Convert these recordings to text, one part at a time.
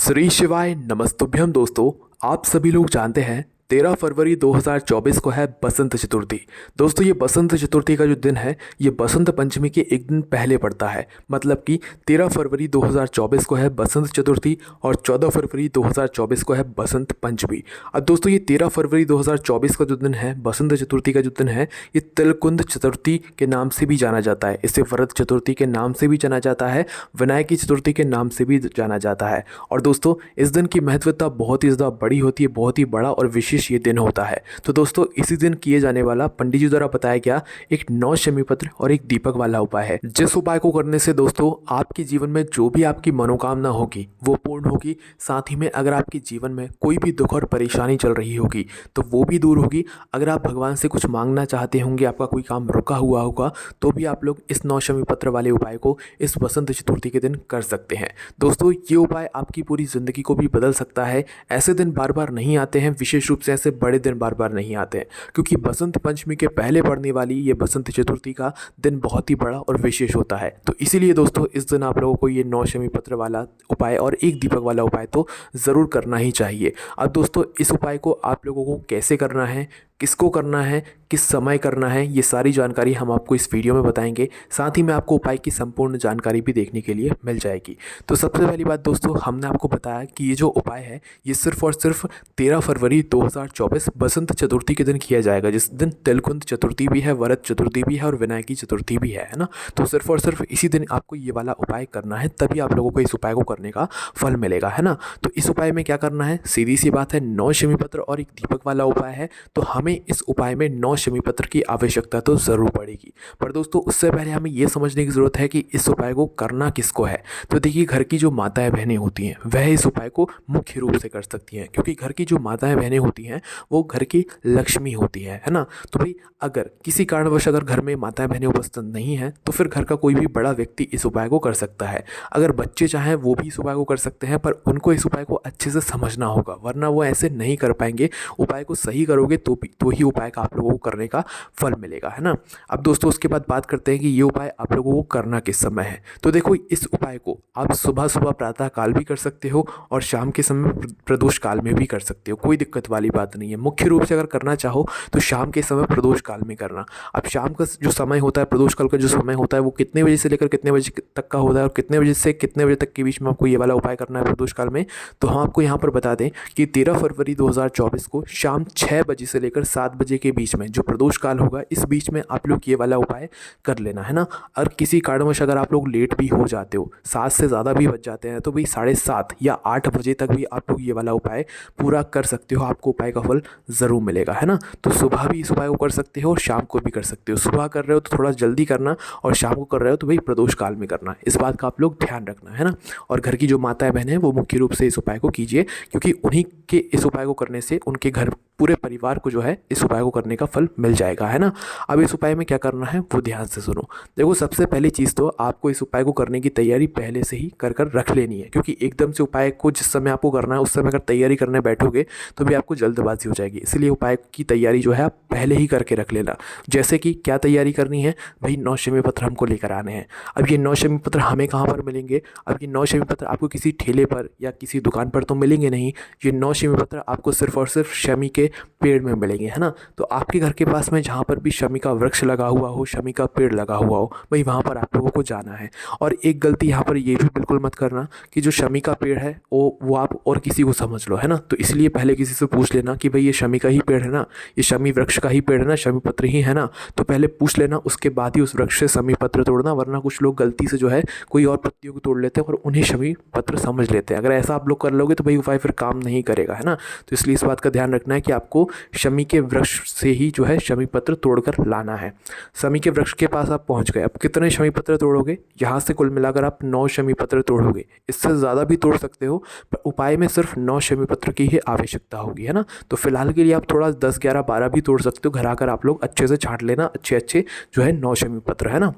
श्री शिवाय नमस्तुभ्यम दोस्तों। आप सभी लोग जानते हैं 13 फरवरी 2024 को है बसंत चतुर्थी। दोस्तों ये बसंत चतुर्थी का जो दिन है ये बसंत पंचमी के एक दिन पहले पड़ता है। मतलब कि 13 फरवरी 2024 को है बसंत चतुर्थी और 14 फरवरी 2024 को है बसंत पंचमी। अब दोस्तों ये 13 फरवरी 2024 का जो दिन है बसंत चतुर्थी का जो दिन है ये तिलकुंद चतुर्थी के नाम से भी जाना जाता है। इसे वरद चतुर्थी के नाम से भी जाना जाता है, विनायकी चतुर्थी के नाम से भी जाना जाता है। और दोस्तों इस दिन की महत्वता बहुत ही ज़्यादा बड़ी होती है, बहुत ही बड़ा और विशेष ये दिन होता है। तो दोस्तों इसी दिन किए जाने वाला पंडित जी द्वारा बताया गया एक 9 शमी पत्र और एक दीपक वाला उपाय है, जिस उपाय को करने से दोस्तों आपके जीवन में जो भी आपकी मनोकामना होगी वो पूर्ण होगी। साथ ही में अगर आपके जीवन में कोई भी दुख और परेशानी चल रही होगी तो वो भी दूर होगी। अगर आप भगवान से कुछ मांगना चाहते होंगे, आपका कोई काम रुका हुआ होगा, तो भी आप लोग इस 9 शमी पत्र वाले उपाय को इस बसंत चतुर्थी के दिन कर सकते हैं। दोस्तों ये उपाय आपकी पूरी ज़िंदगी को भी बदल सकता है। ऐसे दिन बार बार नहीं आते हैं, विशेष रूप से ऐसे बड़े दिन बार बार नहीं आते हैं, क्योंकि बसंत पंचमी के पहले पड़ने वाली ये बसंत चतुर्थी का दिन बहुत ही बड़ा और विशेष होता है। तो इसीलिए दोस्तों इस दिन आप लोगों को ये 9 शमी पत्र वाला उपाय और एक दीपक वाला उपाय तो ज़रूर करना ही चाहिए। अब दोस्तों इस उपाय को आप लोगों को कैसे करना है, किसको करना है, किस समय करना है, ये सारी जानकारी हम आपको इस वीडियो में बताएंगे। साथ ही में आपको उपाय की संपूर्ण जानकारी भी देखने के लिए मिल जाएगी। तो सबसे पहली बात दोस्तों, हमने आपको बताया कि ये जो उपाय है ये सिर्फ और सिर्फ 13 फरवरी 2024 बसंत चतुर्थी के दिन किया जाएगा, जिस दिन तिलकुंद चतुर्थी भी है, वरद चतुर्थी भी है और विनायकी चतुर्थी भी है ना। तो सिर्फ और सिर्फ इसी दिन आपको ये वाला उपाय करना है, तभी आप लोगों को इस उपाय को करने का फल मिलेगा, है ना। तो इस उपाय में क्या करना है, सीधी सी बात है, 9 शमी पत्र और एक दीपक वाला उपाय है। तो हमें इस उपाय में 9 शमी पत्र की आवश्यकता तो ज़रूर पड़ेगी। पर दोस्तों उससे पहले हमें यह समझने की ज़रूरत है कि इस उपाय को करना किसको है। तो देखिए घर की जो माताएं बहनें होती हैं वह इस उपाय को मुख्य रूप से कर सकती हैं, क्योंकि घर की जो माताएं बहनें होती हैं वो घर की लक्ष्मी होती है ना। तो भाई अगर किसी कारणवश अगर घर में माताएं बहनें उपस्थित नहीं हैं तो फिर घर का कोई भी बड़ा व्यक्ति इस उपाय को कर सकता है। अगर बच्चे चाहें वो भी इस उपाय को कर सकते हैं, पर उनको इस उपाय को अच्छे से समझना होगा, वरना वो ऐसे नहीं कर पाएंगे। उपाय को सही करोगे तो ही उपाय का आप लोगों को करने का फल मिलेगा, है ना। अब दोस्तों उसके बाद बात करते हैं कि ये उपाय आप लोगों को करना किस समय है। तो देखो इस उपाय को आप सुबह सुबह प्रातः काल भी कर सकते हो और शाम के समय प्रदोष काल में भी कर सकते हो, कोई दिक्कत वाली बात नहीं है। मुख्य रूप से अगर करना चाहो तो शाम के समय प्रदोष काल में करना। अब शाम का जो समय होता है, प्रदोष काल का जो समय होता है, वो कितने बजे से लेकर कितने बजे तक का होता है और कितने बजे से कितने बजे तक के बीच में आपको ये वाला उपाय करना है प्रदोष काल में। तो हम आपको यहाँ पर बता दें कि 13 फरवरी 2024 को शाम 6 बजे से लेकर 7 बजे के बीच में जो प्रदोष काल होगा, इस बीच में आप लोग ये वाला उपाय कर लेना, है ना। और किसी कारणवश अगर आप लोग लेट भी हो जाते हो, 7 से ज़्यादा भी बच जाते हैं, तो भाई 7:30 या 8 बजे तक भी आप लोग ये वाला उपाय पूरा कर सकते हो। आपको उपाय का फल ज़रूर मिलेगा, है ना। तो सुबह भी इस उपाय को कर सकते हो और शाम को भी कर सकते हो। सुबह कर रहे हो तो थोड़ा जल्दी करना और शाम को कर रहे हो तो भाई प्रदोष काल में करना। इस बात का आप लोग ध्यान रखना, है ना। और घर की जो माताएं बहनें हैं वो मुख्य रूप से इस उपाय को कीजिए, क्योंकि उन्हीं के इस उपाय को करने से उनके घर पूरे परिवार को जो है इस उपाय को करने का फल मिल जाएगा, है ना। अब इस उपाय में क्या करना है वो ध्यान से सुनो। देखो सबसे पहली चीज़ तो आपको इस उपाय को करने की तैयारी पहले से ही कर रख लेनी है, क्योंकि एकदम से उपाय को जिस समय आपको करना है उस समय अगर तैयारी करने बैठोगे तो भी आपको जल्दबाजी हो जाएगी। इसलिए उपाय की तैयारी जो है आप पहले ही करके रख लेना। जैसे कि क्या तैयारी करनी है भाई, 9 शमी पत्र हमको लेकर आने हैं। अब ये 9 शमी पत्र हमें कहाँ पर मिलेंगे? अब ये 9 शमी पत्र आपको किसी ठेले पर या किसी दुकान पर तो मिलेंगे नहीं। ये 9 शमी पत्र आपको सिर्फ और सिर्फ शमी के पेड़ में मिलेंगे, है ना। तो आपके घर के पास में जहाँ पर भी शमी का वृक्ष लगा हुआ हो, शमी का पेड़ लगा हुआ हो, भाई वहाँ पर आप लोगों को जाना है। और एक गलती यहाँ पर ये भी बिल्कुल मत करना कि जो शमी का पेड़ है वो आप और किसी को समझ लो, है ना। तो इसलिए पहले किसी से पूछ लेना कि भाई ये शमी का ही पेड़ है ना, ये शमी वृक्ष का ही पेड़ है ना, शमी पत्र ही है ना। तो पहले पूछ लेना, उसके बाद ही उस वृक्ष से शमी पत्र तोड़ना, वरना कुछ लोग गलती से जो है कोई और पत्तियों को तोड़ लेते हैं और उन्हें शमी पत्र समझ लेते हैं। अगर ऐसा आप लोग कर लोगे तो भाई उपाय फिर काम नहीं करेगा, है ना। तो इसलिए इस बात का ध्यान रखना है कि आपको शमी के वृक्ष से ही जो है शमी पत्र तोड़कर लाना है। शमी के वृक्ष के पास आप पहुंच गए। अब कितने शमी पत्र तोड़ोगे? यहाँ से कुल मिलाकर आप 9 शमी पत्र तोड़ोगे। इससे ज़्यादा भी तोड़ सकते हो, पर उपाय में सिर्फ 9 शमी पत्र की ही आवश्यकता होगी, है ना। तो फिलहाल के लिए आप थोड़ा 10, 11, 12 भी तोड़ सकते हो। घर आकर आप लोग अच्छे से छांट लेना, अच्छे अच्छे जो है 9 शमी पत्र, है ना।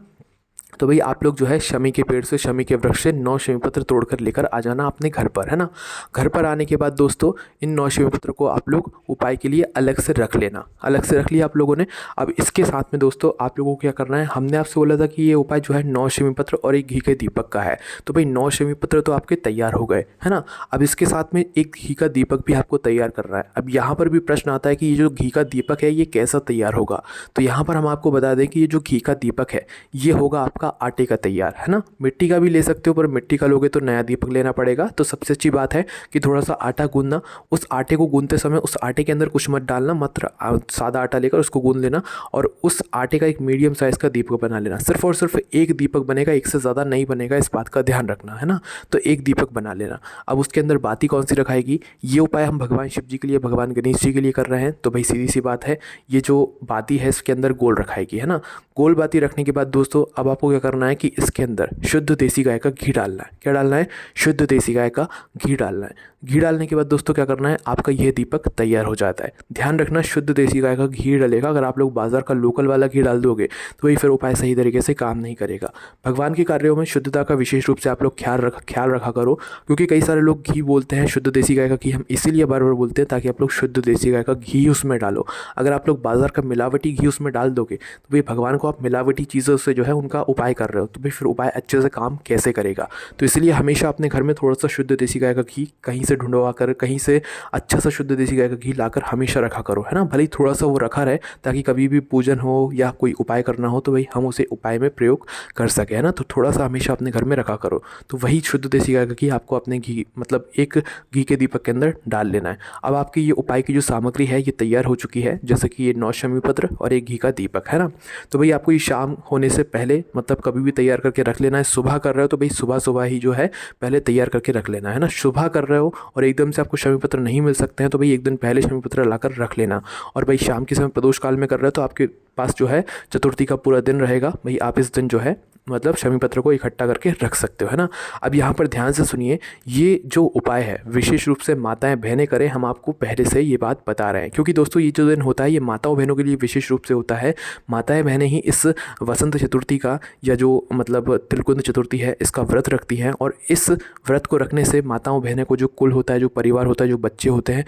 तो भाई आप लोग जो है शमी के पेड़ से, शमी के वृक्ष से 9 शमी पत्र तोड़कर लेकर आ जाना अपने घर पर, है ना। घर पर आने के बाद दोस्तों इन 9 शमी पत्र को आप लोग उपाय के लिए अलग से रख लेना, अलग से रख लिया आप लोगों ने। अब इसके साथ में दोस्तों आप लोगों को क्या करना है, हमने आपसे बोला था कि ये उपाय जो है 9 शमी पत्र और एक घी के दीपक का है। तो भाई 9 शमी पत्र तो आपके तैयार हो गए, है ना। अब इसके साथ में एक घी का दीपक भी आपको तैयार करना है। अब यहाँ पर भी प्रश्न आता है कि ये जो घी का दीपक है ये कैसा तैयार होगा। तो यहाँ पर हम आपको बता दें कि ये जो घी का दीपक है ये होगा आपका आटे का तैयार, है ना। मिट्टी का भी ले सकते हो, पर मिट्टी का लोगे तो नया दीपक लेना पड़ेगा। तो सबसे अच्छी बात है कि थोड़ा सा आटा गूंदना, उस आटे को गूंदते समय उस आटे के अंदर कुछ मत डालना, मात्र सादा आटा लेकर उसको गूंद लेना और उस आटे का एक मीडियम साइज़ का दीपक बना लेना। सिर्फ और सिर्फ एक दीपक बनेगा, एक से ज़्यादा नहीं बनेगा, इस बात का ध्यान रखना, है ना। तो एक दीपक बना लेना। अब उसके अंदर बाती कौन सी रखाएगी, ये उपाय हम भगवान शिव जी के लिए, भगवान गणेश जी के लिए कर रहे हैं। तो भाई सीधी सी बात है, ये जो बाती है इसके अंदर गोल रखाएगी, है ना। गोल बाती रखने के बाद दोस्तों अब आपको क्या करना है कि इसके अंदर शुद्ध देसी गाय का घी डालना है। क्या डालना है, शुद्ध देसी गाय का घी डालना है। घी डालने के बाद दोस्तों क्या करना है, आपका यह दीपक तैयार हो जाता है। ध्यान रखना शुद्ध देसी गाय का घी डलेगा। अगर आप लोग बाजार का लोकल वाला घी डाल दोगे तो वही फिर उपाय सही तरीके से काम नहीं करेगा। भगवान के कार्यों में शुद्धता का विशेष रूप से आप लोग ख्याल रखा करो, क्योंकि कई सारे लोग घी बोलते हैं शुद्ध देसी गाय का घी, हम इसीलिए बार बार बोलते हैं ताकि आप लोग शुद्ध देसी गाय का घी उसमें डालो। अगर आप लोग बाजार का मिलावटी घी उसमें डाल दोगे तो भाई भगवान को आप मिलावटी चीज़ों से जो है उनका उपाय कर रहे हो, तो भाई फिर उपाय अच्छे से काम कैसे करेगा। तो इसलिए हमेशा अपने घर में थोड़ा सा शुद्ध देसी गाय का घी कहीं से ढूंढवा कर, कहीं से अच्छा सा शुद्ध देसी गाय का घी लाकर हमेशा रखा करो, है ना। भले ही थोड़ा सा वो रखा रहे ताकि कभी भी पूजन हो या कोई उपाय करना हो तो भाई हम उसे उपाय में प्रयोग कर सके, है ना। तो थोड़ा सा हमेशा अपने घर में रखा करो। तो वही शुद्ध देसी गाय का घी आपको अपने घी मतलब एक घी के दीपक के अंदर डाल लेना है। अब आपकी ये उपाय की जो सामग्री है ये तैयार हो चुकी है, जैसे कि ये 9 शमी पत्र और एक घी का दीपक, है ना। तो भाई आपको ये शाम होने से पहले मतलब कभी भी तैयार करके रख लेना है। सुबह कर रहे हो तो भाई सुबह सुबह ही जो है पहले तैयार करके रख लेना, है ना। सुबह कर रहे हो और एकदम से आपको शमी पत्र नहीं मिल सकते हैं तो भाई एक दिन पहले शमी पत्र लाकर रख लेना। और भाई शाम के समय प्रदोष काल में कर रहे हो तो आपके पास जो है चतुर्थी का पूरा दिन रहेगा, भाई आप इस दिन जो है मतलब शमी पत्र को इकट्ठा करके रख सकते हो, है ना। अब यहाँ पर ध्यान से सुनिए, ये जो उपाय है विशेष रूप से माताएं बहनें करें, हम आपको पहले से ये बात बता रहे हैं, क्योंकि दोस्तों ये जो दिन होता है ये माताओं बहनों के लिए विशेष रूप से होता है। माताएं बहनें ही इस वसंत चतुर्थी का या जो मतलब त्रिकुंड चतुर्थी है इसका व्रत रखती हैं, और इस व्रत को रखने से माताओं बहनें को जो कुल होता है, जो परिवार होता है, जो बच्चे होते हैं,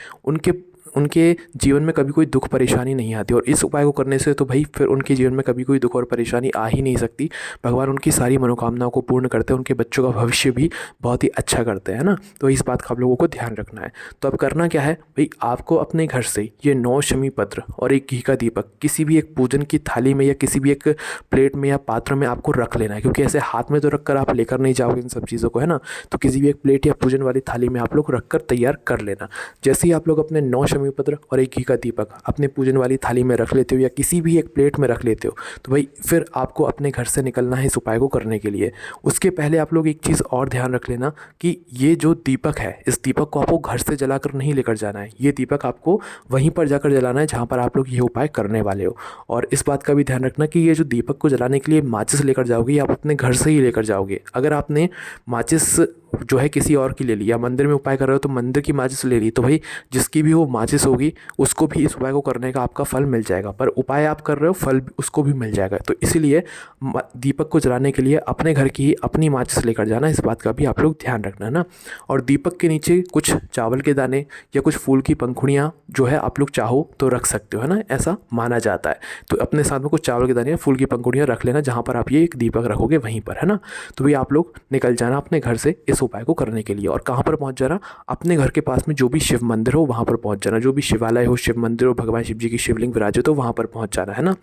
उनके जीवन में कभी कोई दुख परेशानी नहीं आती। और इस उपाय को करने से तो भाई फिर उनके जीवन में कभी कोई दुख और परेशानी आ ही नहीं सकती। भगवान उनकी सारी मनोकामनाओं को पूर्ण करते हैं, उनके बच्चों का भविष्य भी बहुत ही अच्छा करते हैं, ना। तो इस बात का आप लोगों को ध्यान रखना है। तो अब करना क्या है भाई, आपको अपने घर से ये 9 शमी पत्र और एक घी का दीपक किसी भी एक पूजन की थाली में या किसी भी एक प्लेट में या पात्र में आपको रख लेना है, क्योंकि ऐसे हाथ में तो रख कर आप लेकर नहीं जाओगे इन सब चीज़ों को, है ना। तो किसी भी एक प्लेट या पूजन वाली थाली में आप लोग रख कर तैयार कर लेना। जैसे ही आप लोग अपने 9 शमी पत्र और एक घी का दीपक अपने पूजन वाली थाली में रख लेते हो या किसी भी एक प्लेट में रख लेते हो तो भाई फिर आपको अपने घर से निकलना है इस उपाय को करने के लिए। उसके पहले आप लोग एक चीज़ और ध्यान रख लेना कि ये जो दीपक है इस दीपक को आपको घर से जलाकर नहीं लेकर जाना है। ये दीपक आपको वहीं पर जाकर जलाना है जहाँ पर आप लोग ये उपाय करने वाले हो। और इस बात का भी ध्यान रखना कि ये जो दीपक को जलाने के लिए माचिस लेकर जाओगे या आप अपने घर से ही लेकर जाओगे। अगर आपने माचिस जो है किसी और की ले ली या मंदिर में उपाय कर रहे हो तो मंदिर की माचिस ले ली तो भाई जिसकी भी वो माचिस होगी उसको भी इस उपाय को करने का आपका फल मिल जाएगा। पर उपाय आप कर रहे हो, फल उसको भी मिल जाएगा। तो इसीलिए दीपक को जलाने के लिए अपने घर की ही अपनी माचिस लेकर जाना, इस बात का भी आप लोग ध्यान रखना, है ना। और दीपक के नीचे कुछ चावल के दाने या कुछ फूल की पंखुड़ियाँ जो है आप लोग चाहो तो रख सकते हो, है ना, ऐसा माना जाता है। तो अपने साथ में कुछ चावल के दाने या फूल की पंखुड़ियाँ रख लेना जहाँ पर आप ये एक दीपक रखोगे वहीं पर, है ना। तो भाई आप लोग निकल जाना अपने घर से इस उपाय को करने के लिए। और कहाँ पर पहुँच जाना, अपने घर के पास में जो भी शिव मंदिर हो वहाँ पर पहुँच जाना, जो भी शिवालय हो, शिव मंदिर हो, भगवान शिव जी की शिवलिंग विराजित हो वहाँ पर पहुँच जाना, है ना।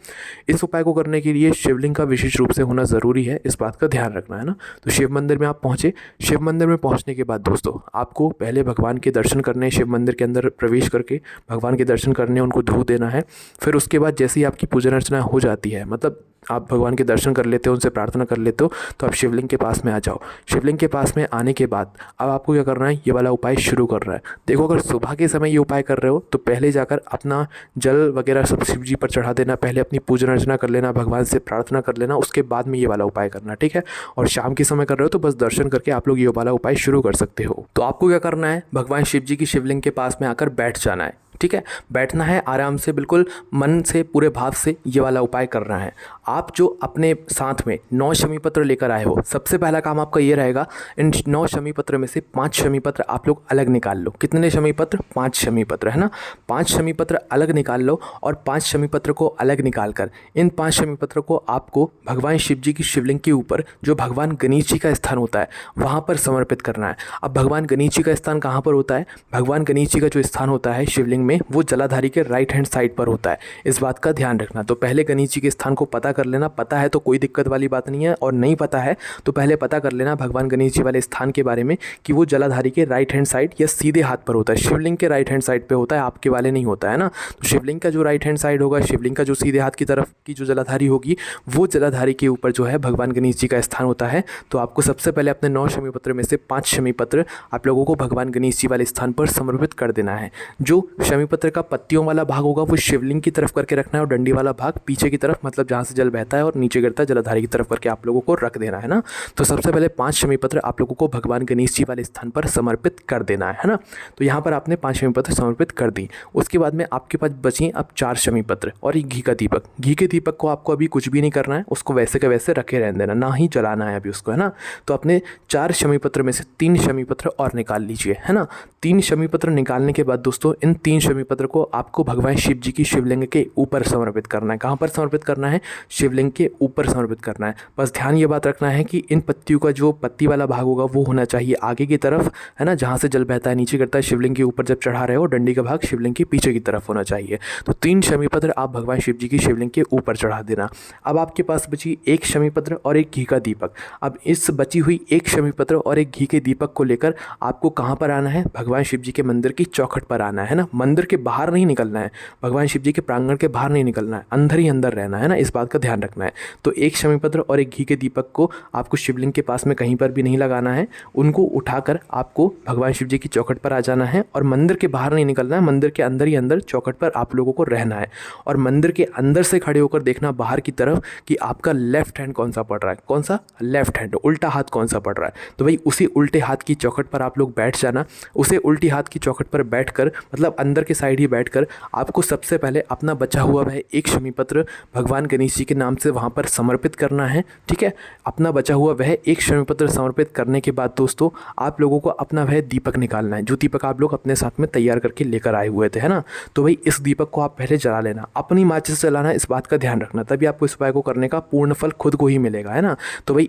इस उपाय को करने के लिए शिवलिंग का विशेष रूप से होना ज़रूरी है, इस बात का ध्यान रखना, है ना। तो शिव मंदिर में आप पहुँचे। शिव मंदिर में पहुँचने के बाद दोस्तों आपको पहले भगवान के दर्शन करने, शिव मंदिर के अंदर प्रवेश करके भगवान के दर्शन करने, उनको धूप देना है। फिर उसके बाद जैसे ही आपकी पूजन अर्चना हो जाती है, मतलब आप भगवान के दर्शन कर लेते हो, उनसे प्रार्थना कर लेते हो, तो आप शिवलिंग के पास में आ जाओ। शिवलिंग के पास में आने के बाद अब आपको क्या करना है, ये वाला उपाय शुरू कर रहा है। देखो अगर सुबह के समय ये उपाय कर रहे हो तो पहले जाकर अपना जल वगैरह सब शिव जी पर चढ़ा देना, पहले अपनी पूजन अर्चना कर लेना, भगवान से प्रार्थना कर लेना, उसके बाद में ये वाला उपाय करना, ठीक है। और शाम के समय कर रहे हो तो बस दर्शन करके आप लोग ये वाला उपाय शुरू कर सकते हो। तो आपको क्या करना है, भगवान शिव जी की शिवलिंग के पास में आकर बैठ जाना है। ठीक है, बैठना है आराम से, बिल्कुल मन से पूरे भाव से ये वाला उपाय करना है। आप जो अपने साथ में 9 शमी पत्र लेकर आए हो, सबसे पहला काम आपका ये रहेगा, इन 9 शमी पत्र में से 5 शमी पत्र आप लोग अलग निकाल लो। कितने शमी पत्र? 5 शमी पत्र, है ना। 5 शमी पत्र अलग निकाल लो और 5 शमी पत्र को अलग निकाल कर इन 5 शमी पत्र को आपको भगवान शिव जी की शिवलिंग के ऊपर जो भगवान गणेश जी का स्थान होता है वहाँ पर समर्पित करना है। अब भगवान गणेश जी का स्थान कहाँ पर होता है? भगवान गणेश जी का जो स्थान होता है शिवलिंग में, वो जलाधारी के राइट हैंड साइड पर होता है। इस बात का ध्यान रखना। तो पहले गणेश जी के स्थान को पता कर लेना। पता है तो कोई दिक्कत वाली बात नहीं है, और नहीं पता है तो पहले पता कर लेना भगवान गणेश जी वाले स्थान के बारे में कि वो जलाधारी के राइट हैंड साइड या सीधे हाथ पर होता है। शिवलिंग के राइट हैंड साइड पे होता है, आपके वाले नहीं होता है ना। तो शिवलिंग का जो राइट हैंड साइड होगा, शिवलिंग का जो सीधे हाथ की तरफ की जो जलाधारी होगी, वो जलाधारी के ऊपर जो है भगवान गणेश जी का स्थान होता है। तो आपको सबसे पहले अपने 9 शमी पत्र में से 5 शमी पत्र आप लोगों को भगवान गणेश जी वाले स्थान पर समर्पित कर देना है। जो शमी पत्र का पत्तियों वाला भाग होगा वो शिवलिंग की तरफ करके रखना है, और डंडी वाला भाग पीछे की तरफ, मतलब जहाँ से जल बहता है और नीचे गिरता है, जलाधारी की तरफ करके आप लोगों को रख देना है ना। तो सबसे पहले 5 शमी पत्र आप लोगों को भगवान गणेश जी वाले स्थान पर समर्पित कर देना है ना। तो यहाँ पर आपने 5 शमी पत्र समर्पित कर दी। उसके बाद में आपके पास बची अब 4 शमी पत्र और एक घी का दीपक। घी के दीपक को आपको अभी कुछ भी नहीं करना है, उसको वैसे के वैसे रखे रहने देना, ना ही जलाना है अभी उसको, है ना। तो अपने 4 शमी पत्र में से 3 शमी पत्र और निकाल लीजिए, है ना। 3 शमी पत्र निकालने के बाद दोस्तों इन 3 शमी पत्र को आपको भगवान शिव जी की शिवलिंग के ऊपर समर्पित करना है। कहाँ पर समर्पित करना है? शिवलिंग के ऊपर समर्पित करना है। बस ध्यान ये बात रखना है कि इन पत्तियों का जो पत्ती वाला भाग होगा वो होना चाहिए आगे की तरफ, है ना, जहाँ से जल बहता है नीचे गिरता है। शिवलिंग के ऊपर जब चढ़ा रहे हो, डंडी का भाग शिवलिंग के पीछे की तरफ होना चाहिए। तो 3 शमी पत्र आप भगवान शिव जी की शिवलिंग के ऊपर चढ़ा देना। अब आपके पास बची 1 शमी पत्र और एक घी का दीपक। अब इस बची हुई 1 शमी पत्र और एक घी के दीपक को लेकर आपको कहाँ पर आना है? भगवान शिव जी के मंदिर की चौखट पर आना है ना। मंदिर के बाहर नहीं निकलना है, भगवान शिव जी के प्रांगण के बाहर नहीं निकलना है, अंदर ही अंदर रहना है ना। इस बात का ध्यान रखना है। तो 1 शमी पत्र और एक घी के दीपक को आपको शिवलिंग के पास में कहीं पर भी नहीं लगाना है, उनको उठाकर आपको भगवान शिव जी की चौखट पर आ जाना है और मंदिर के बाहर नहीं निकलना है, मंदिर के अंदर ही अंदर चौखट पर आप लोगों को रहना है। और मंदिर के अंदर से खड़े होकर देखना बाहर की तरफ कि आपका लेफ्ट हैंड कौन सा पड़ रहा है। कौन सा? लेफ्ट हैंड, उल्टा हाथ कौन सा पड़ रहा है। तो भाई उसी उल्टे हाथ की चौखट पर आप लोग बैठ जाना। उसे उल्टी हाथ की चौखट पर बैठकर, मतलब अंदर के साइड ही बैठकर, आपको सबसे पहले अपना बचा हुआ वह 1 शमी पत्र भगवान गणेश जी के नाम से वहाँ पर समर्पित करना है। ठीक है, अपना बचा हुआ वह 1 शमी पत्र समर्पित करने के बाद दोस्तों आप लोगों को अपना वह दीपक निकालना है, जो दीपक आप लोग अपने साथ में तैयार करके लेकर आए हुए थे, है ना। तो भाई इस दीपक को आप पहले जला लेना। अपनी माचिस से जलाना, इस बात का ध्यान रखना, तभी आपको इस उपाय को करने का पूर्ण फल खुद को ही मिलेगा, है ना। तो भाई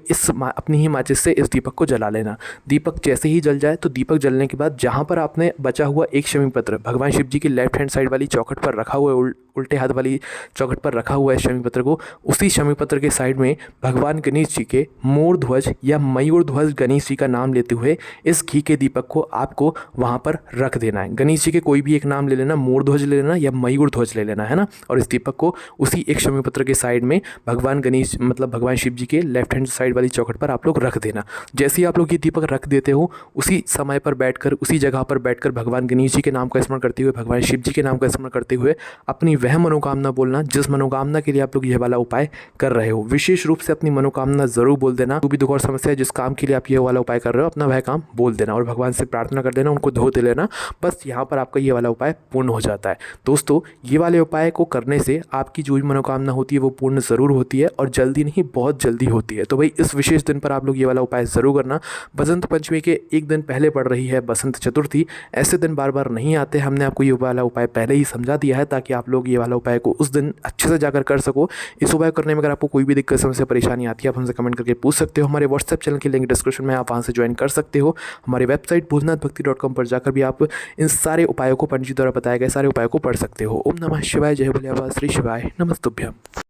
अपनी ही माचिस से इस दीपक को जला लेना। दीपक जैसे ही जल जाए तो दीपक जलने के बाद जहाँ पर आपने बचा हुआ 1 शमी पत्र भगवान शिव जी की लेफ्ट हैंड साइड वाली चौखट पर रखा हुआ है, उल्टे हाथ वाली चौखट पर रखा हुआ है शमी पत्र को, उसी शमी पत्र के साइड में भगवान गणेश जी के मोर ध्वज या मयूर ध्वज गणेश जी का नाम लेते हुए इस घी के दीपक को आपको वहाँ पर रख देना है। गणेश जी के कोई भी एक नाम ले लेना, मोर ध्वज ले लेना या मयूर ध्वज ले लेना, है ना। और इस दीपक को उसी 1 शमी पत्र के साइड में भगवान गणेश, मतलब भगवान शिव जी के लेफ्ट हैंड साइड वाली चौखट पर आप लोग रख देना। जैसे ही आप लोग ये दीपक रख देते हो, उसी समय पर बैठकर, उसी जगह पर बैठकर भगवान गणेश जी के नाम का स्मरण करते हुए, भगवान शिव जी के नाम का स्मरण करते हुए अपनी वह मनोकामना बोलना जिस मनोकामना के लिए आप लोग यह वाला उपाय कर रहे हो। विशेष रूप से अपनी मनोकामना जरूर बोल देना। जो भी दुख और समस्या है, जिस काम के लिए आप यह वाला उपाय कर रहे हो, अपना वह काम बोल देना और भगवान से प्रार्थना कर देना, उनको धो दे लेना। बस यहाँ पर आपका ये वाला उपाय पूर्ण हो जाता है। दोस्तों ये वाले उपाय को करने से आपकी जो भी मनोकामना होती है वो पूर्ण ज़रूर होती है, और जल्दी नहीं, बहुत जल्दी होती है। तो भाई इस विशेष दिन पर आप लोग ये वाला उपाय ज़रूर करना। बसंत पंचमी के एक दिन पहले पड़ रही है बसंत चतुर्थी। ऐसे दिन बार बार नहीं आते। हमने आपको ये वाला उपाय पहले ही समझा दिया है ताकि आप लोग ये वाला उपाय को उस दिन अच्छे से जाकर कर सको। इस उपाय करने में अगर आपको कोई भी दिक्कत, समस्या, परेशानी आती है, आप हमसे कमेंट करके पूछ सकते हो। हमारे व्हाट्सएप चैनल की लिंक डिस्क्रिप्शन में, आप वहाँ से ज्वाइन कर सकते हो। हमारी वेबसाइट भूतनाथभक्ति.com पर जाकर भी आप इन सारे उपायों को, पंडित जी द्वारा बताए गए सारे उपायों को पढ़ सकते हो। ओम नमः शिवाय, जय भोले बाबा, श्री शिवाय नमस्तुभ्यम।